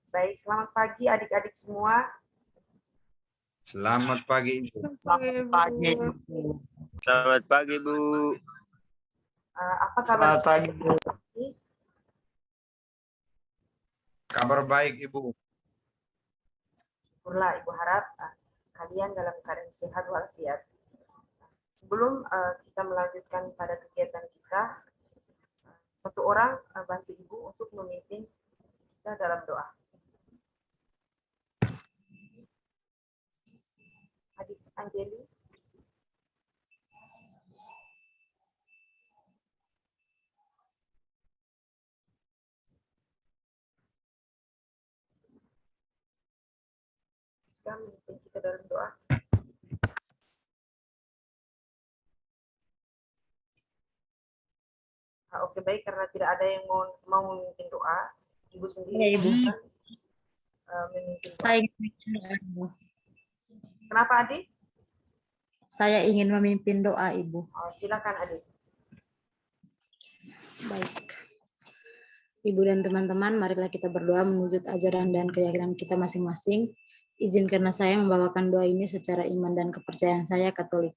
Baik, selamat pagi adik-adik semua. Selamat pagi, Ibu. Selamat pagi, Bu. Selamat pagi, Bu. Apa kabar? Selamat pagi, Bu. Kabar baik, Ibu. Syukurlah, Ibu harap kalian dalam keadaan sehat walafiat. Sebelum kita melanjutkan pada kegiatan kita, satu orang bantu Ibu untuk memimpin kita dalam doa. Adik Anjeli. Bisa memimpin kita dalam doa. Oke, baik, karena tidak ada yang mau memimpin doa, Ibu sendiri Ya, Ibu. Memimpin doa. Saya ingin memimpin doa, Ibu. Kenapa, Adik? Saya ingin memimpin doa, Ibu. Silakan, Adik. Baik. Ibu dan teman-teman, marilah kita berdoa menurut ajaran dan keyakinan kita masing-masing. Izinkanlah saya membawakan doa ini secara iman dan kepercayaan saya Katolik.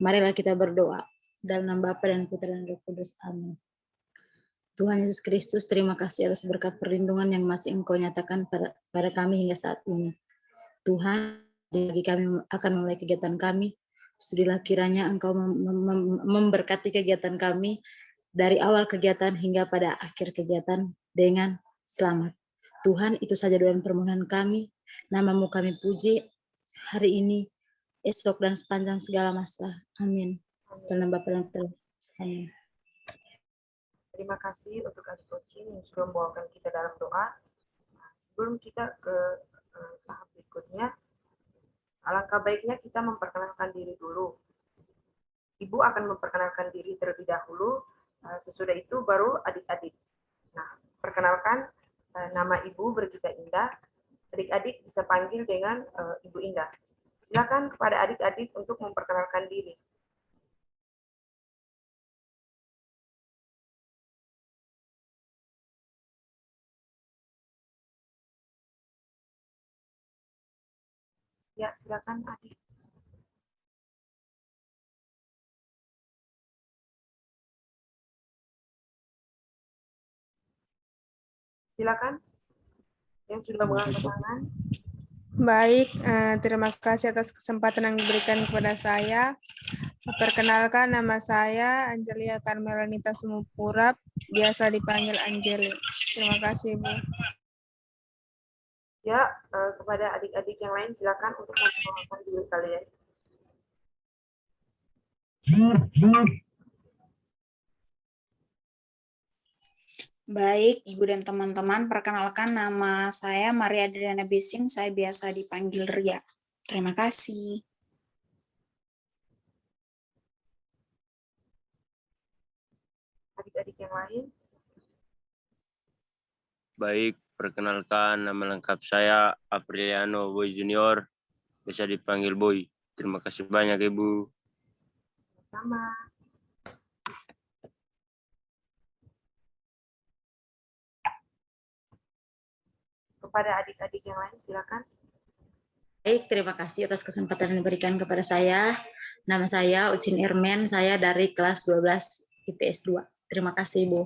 Marilah kita berdoa. Dalam nama Bapa dan Putra dan Roh Kudus. Amin. Tuhan Yesus Kristus, terima kasih atas berkat perlindungan yang masih Engkau nyatakan pada kami hingga saat ini. Tuhan, bagi kami akan memulai kegiatan kami, sudilah kiranya Engkau memberkati kegiatan kami dari awal kegiatan hingga pada akhir kegiatan dengan selamat. Tuhan, itu saja doa dan permohonan kami. Namamu kami puji hari ini, esok, dan sepanjang segala masa. Amin. Dalam Bapa dan Putra. Amin. Terima kasih untuk Adik Ocin yang sudah membawakan kita dalam doa. Sebelum kita ke tahap berikutnya, alangkah baiknya kita memperkenalkan diri dulu. Ibu akan memperkenalkan diri terlebih dahulu, sesudah itu baru adik-adik. Nah, perkenalkan, nama Ibu Bergita Indah. Adik-adik bisa panggil dengan Ibu Indah. Silakan kepada adik-adik untuk memperkenalkan diri. Ya, silakan adik. Silakan yang sudah mengangkat tangan. Baik, terima kasih atas kesempatan yang diberikan kepada saya. Perkenalkan, nama saya Angelia Carmelanita Sumupurap, biasa dipanggil Angeli. Terima kasih, Bu. Ya, kepada adik-adik yang lain silakan untuk memperkenalkan diri kalian. Baik, Ibu dan teman-teman, perkenalkan nama saya Maria Adriana Besin, saya biasa dipanggil Ria. Terima kasih. Adik-adik yang lain. Baik, perkenalkan nama lengkap saya Apriliano Boy Junior, bisa dipanggil Boy. Terima kasih banyak, Ibu. Sama. Kepada adik-adik yang lain silakan. Baik, terima kasih atas kesempatan yang diberikan kepada saya. Nama saya Ucin Irmen, saya dari kelas 12 IPS 2. Terima kasih, Ibu.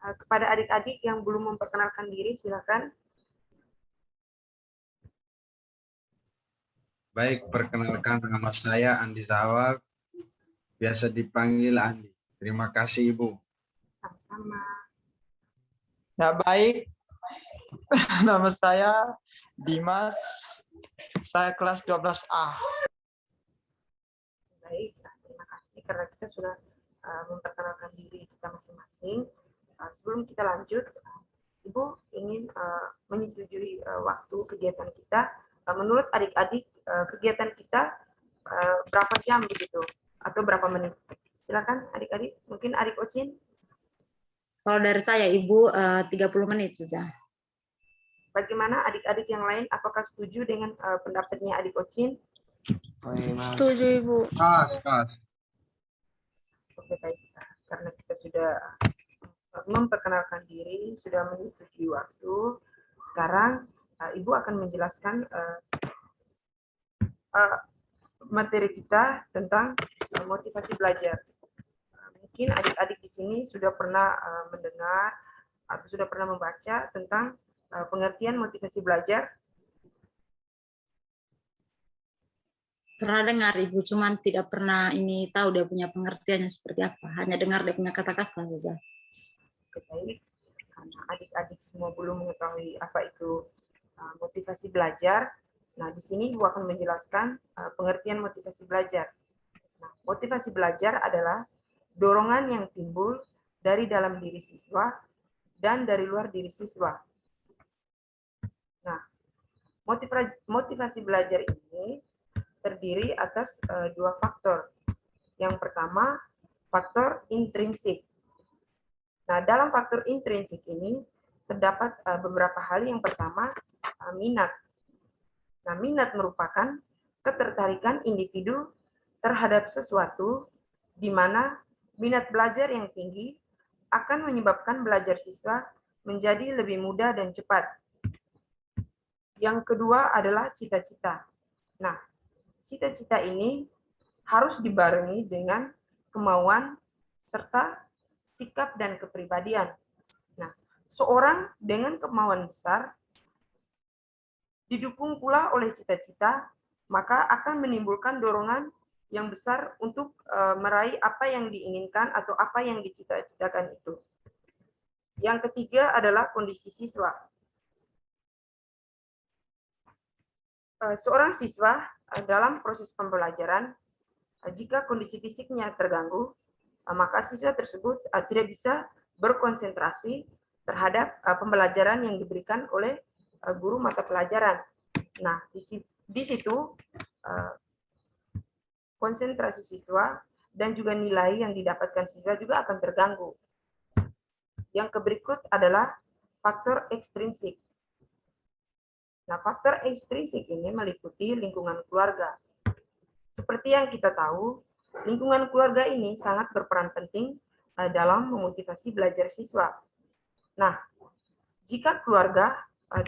Kepada adik-adik yang belum memperkenalkan diri silakan. Baik, perkenalkan nama saya Andi Zawak, biasa dipanggil Andi. Terima kasih, Ibu. Sama-sama. Ya, baik. Nama saya Dimas, saya kelas 12A. Baik, terima kasih karena kita sudah memperkenalkan diri kita masing-masing. Sebelum kita lanjut, Ibu ingin menyetujui waktu kegiatan kita. Menurut adik-adik, kegiatan kita berapa jam begitu? Atau berapa menit? Silakan adik-adik, mungkin adik Ocin. Kalau dari saya, Ibu, 30 menit saja. Bagaimana adik-adik yang lain? Apakah setuju dengan pendapatnya adik Ocin? Setuju, Ibu. Kas. Oke, baik. Karena kita sudah memperkenalkan diri, sudah menyetujui waktu, sekarang Ibu akan menjelaskan materi kita tentang motivasi belajar. Mungkin adik-adik di sini sudah pernah mendengar atau sudah pernah membaca tentang pengertian motivasi belajar. Pernah dengar Ibu, cuman tidak pernah ini tahu dia punya pengertiannya seperti apa. Hanya dengar dia punya kata-kata saja. Baik, karena adik-adik semua belum mengetahui apa itu motivasi belajar. Nah, di sini Ibu akan menjelaskan pengertian motivasi belajar. Nah, motivasi belajar adalah dorongan yang timbul dari dalam diri siswa dan dari luar diri siswa. Nah, motivasi belajar ini terdiri atas dua faktor. Yang pertama, faktor intrinsik. Nah, dalam faktor intrinsik ini terdapat beberapa hal. Yang pertama, minat. Nah, minat merupakan ketertarikan individu terhadap sesuatu di mana minat belajar yang tinggi akan menyebabkan belajar siswa menjadi lebih mudah dan cepat. Yang kedua adalah cita-cita. Nah, cita-cita ini harus dibarengi dengan kemauan serta sikap dan kepribadian. Nah, seorang dengan kemauan besar didukung pula oleh cita-cita, maka akan menimbulkan dorongan yang besar untuk meraih apa yang diinginkan atau apa yang dicita-citakan itu. Yang ketiga adalah kondisi siswa. Seorang siswa dalam proses pembelajaran, jika kondisi fisiknya terganggu, maka siswa tersebut tidak bisa berkonsentrasi terhadap pembelajaran yang diberikan oleh guru mata pelajaran. Nah, di situ konsentrasi siswa dan juga nilai yang didapatkan siswa juga akan terganggu. Yang berikut adalah faktor ekstrinsik. Nah, faktor ekstrinsik ini meliputi lingkungan keluarga. Seperti yang kita tahu, lingkungan keluarga ini sangat berperan penting dalam memotivasi belajar siswa. Nah, jika keluarga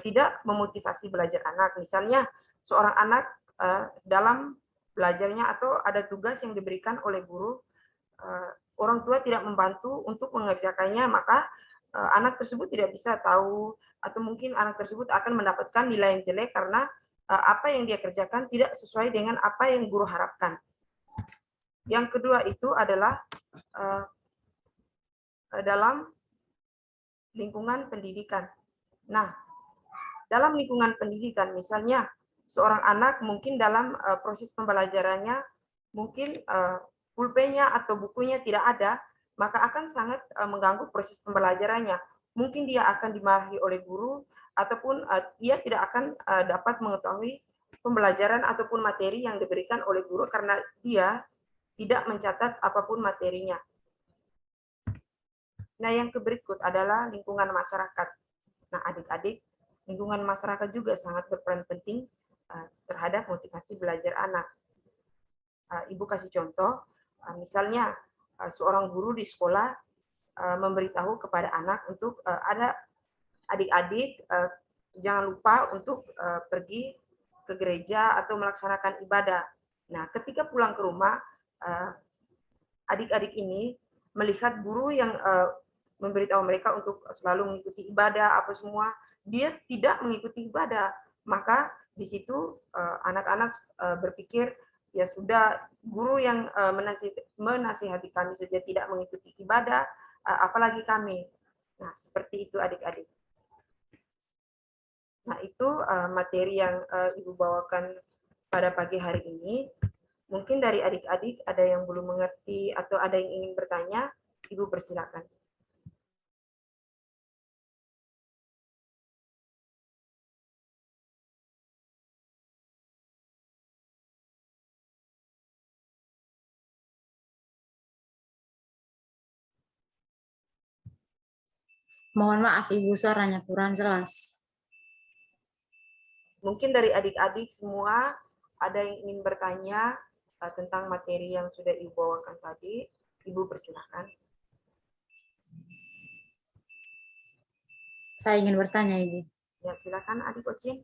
tidak memotivasi belajar anak, misalnya seorang anak dalam belajarnya atau ada tugas yang diberikan oleh guru, orang tua tidak membantu untuk mengerjakannya, maka anak tersebut tidak bisa tahu, atau mungkin anak tersebut akan mendapatkan nilai yang jelek karena apa yang dia kerjakan tidak sesuai dengan apa yang guru harapkan. Yang kedua itu adalah dalam lingkungan pendidikan. Nah, dalam lingkungan pendidikan, misalnya seorang anak mungkin dalam proses pembelajarannya, mungkin pulpennya atau bukunya tidak ada, maka akan sangat mengganggu proses pembelajarannya. Mungkin dia akan dimarahi oleh guru, ataupun ia tidak akan dapat mengetahui pembelajaran ataupun materi yang diberikan oleh guru karena dia tidak mencatat apapun materinya. Nah, yang berikut adalah lingkungan masyarakat. Nah, adik-adik, lingkungan masyarakat juga sangat berperan penting terhadap motivasi belajar anak. Ibu kasih contoh, misalnya seorang guru di sekolah memberitahu kepada anak untuk ada adik-adik jangan lupa untuk pergi ke gereja atau melaksanakan ibadah. Nah, ketika pulang ke rumah, adik-adik ini melihat guru yang memberitahu mereka untuk selalu mengikuti ibadah apa semua, dia tidak mengikuti ibadah, maka di situ anak-anak berpikir, ya sudah, guru yang menasihati kami saja tidak mengikuti ibadah, apalagi kami. Nah, seperti itu adik-adik. Nah, itu materi yang Ibu bawakan pada pagi hari ini. Mungkin dari adik-adik ada yang belum mengerti atau ada yang ingin bertanya, Ibu persilakan. Mohon maaf Ibu, suaranya kurang jelas. Mungkin dari adik-adik semua ada yang ingin bertanya tentang materi yang sudah Ibu bawakan tadi? Ibu persilakan. Saya ingin bertanya, Ibu. Ya, silakan Adik Ocin.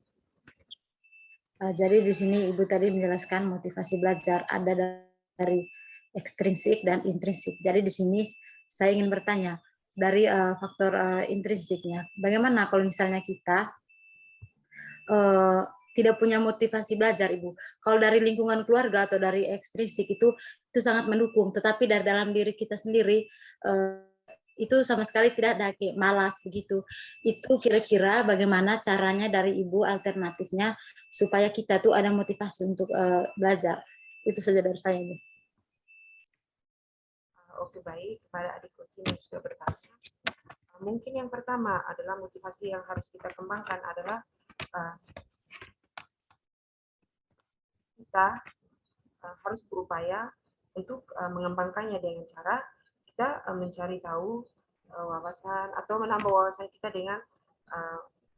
Jadi di sini Ibu tadi menjelaskan motivasi belajar ada dari ekstrinsik dan intrinsik. Jadi di sini saya ingin bertanya dari faktor intrinsiknya. Bagaimana kalau misalnya kita tidak punya motivasi belajar, Ibu? Kalau dari lingkungan keluarga atau dari ekstrinsik itu sangat mendukung, tetapi dari dalam diri kita sendiri itu sama sekali tidak ada, kayak malas begitu. Itu kira-kira bagaimana caranya dari Ibu alternatifnya supaya kita tuh ada motivasi untuk belajar? Itu saja dari saya, Ibu. Oke, baik. Kepada adik Ocin yang sudah bertanya, mungkin yang pertama adalah motivasi yang harus kita kembangkan adalah kita harus berupaya untuk mengembangkannya dengan cara kita mencari tahu wawasan atau menambah wawasan kita dengan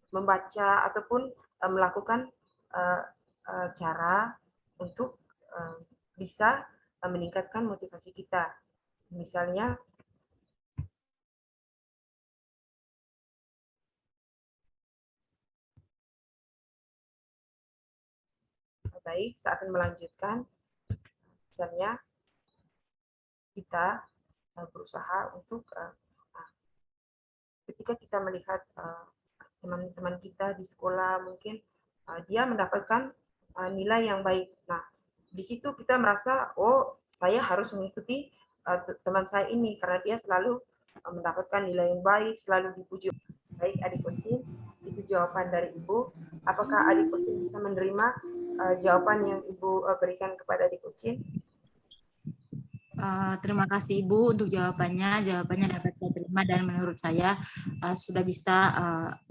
membaca ataupun melakukan cara untuk bisa meningkatkan motivasi kita. Misalnya baik, saya akan melanjutkan. Misalnya kita berusaha untuk ketika kita melihat teman-teman kita di sekolah mungkin dia mendapatkan nilai yang baik. Nah, di situ kita merasa, oh, saya harus mengikuti teman saya ini karena dia selalu mendapatkan nilai yang baik, selalu dipuji. Baik, Adik Ocin, itu jawaban dari Ibu. Apakah Adik Ocin bisa menerima jawaban yang Ibu berikan kepada Adik Ocin? Terima kasih Ibu untuk jawabannya. Jawabannya dapat saya terima dan menurut saya sudah bisa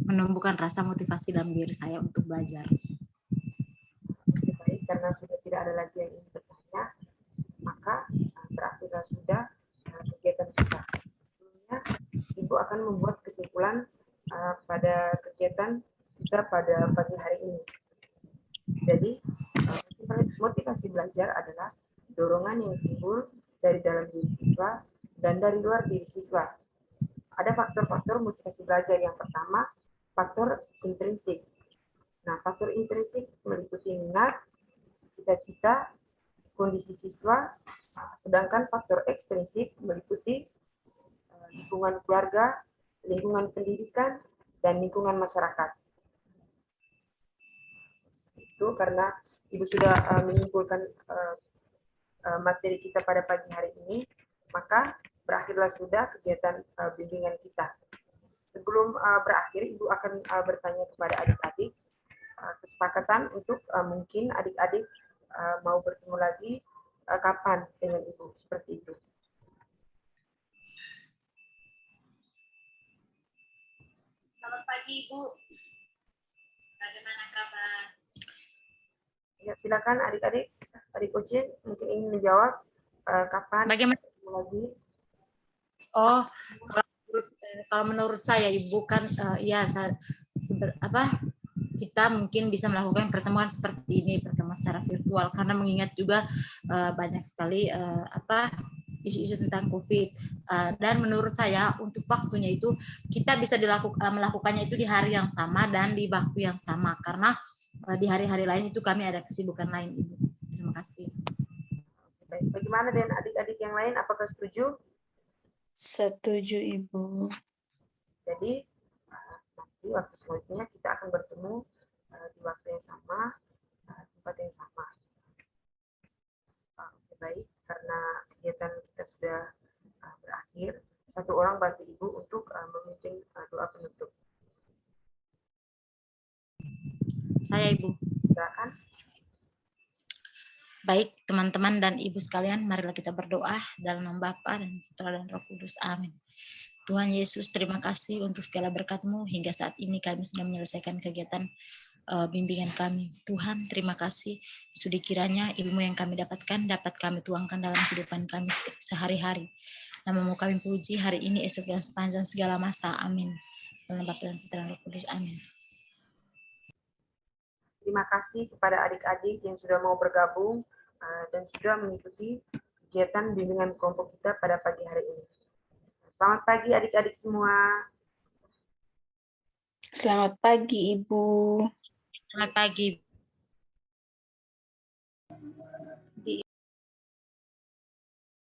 menumbuhkan rasa motivasi dalam diri saya untuk belajar. Baik, karena sudah tidak ada lagi yang ingin bertanya, maka berakhirlah sudah kegiatan kita. Sebelumnya, Ibu akan membuat kesimpulan pada kegiatan kita pada pagi hari ini. Jadi, motivasi belajar adalah dorongan yang timbul dari dalam diri siswa dan dari luar diri siswa. Ada faktor-faktor motivasi belajar. Yang pertama, faktor intrinsik. Nah, faktor intrinsik meliputi minat, cita-cita, kondisi siswa, sedangkan faktor ekstrinsik meliputi lingkungan keluarga, lingkungan pendidikan, dan lingkungan masyarakat. Itu karena Ibu sudah menyimpulkan materi kita pada pagi hari ini, maka berakhirlah sudah kegiatan bimbingan kita. Sebelum berakhir, Ibu akan bertanya kepada adik-adik kesepakatan untuk mungkin adik-adik mau bertemu lagi kapan dengan Ibu, seperti itu. Selamat pagi Ibu. Bagaimana kabar? Ya, silakan adik-adik. Adik Ocin mungkin ingin menjawab kapan Bagaimana lagi? Oh, kalau menurut saya Ibu kan kita mungkin bisa melakukan pertemuan seperti ini, pertemuan secara virtual karena mengingat juga banyak sekali isu-isu tentang COVID dan menurut saya untuk waktunya itu kita bisa melakukannya itu di hari yang sama dan di waktu yang sama karena di hari-hari lain itu kami ada kesibukan lain, Ibu. Terima kasih. Baik, bagaimana dengan adik-adik yang lain? Apakah setuju? Setuju, Ibu. Jadi nanti waktu selanjutnya kita akan bertemu di waktu yang sama, tempat yang sama. Baik, karena kegiatan kita sudah berakhir, satu orang bantu Ibu untuk memimpin doa penutup. Saya Ibu. Silakan. Baik teman-teman dan Ibu sekalian, marilah kita berdoa dalam nama Bapa dan Putra dan Roh Kudus. Amin. Tuhan Yesus, terima kasih untuk segala berkat-Mu hingga saat ini kami sudah menyelesaikan kegiatan bimbingan kami. Tuhan, terima kasih. Sudi kiranya ilmu yang kami dapatkan dapat kami tuangkan dalam kehidupan kami sehari-hari. Nama-Mu kami puji hari ini, esok dan sepanjang segala masa. Amin. Dalam Bapa dan Putra dan Roh Kudus. Amin. terima kasih kepada adik-adik yang sudah mau bergabung dan sudah mengikuti kegiatan bimbingan kelompok kita pada pagi hari ini. Selamat pagi adik-adik semua. Selamat pagi, Ibu. Selamat pagi.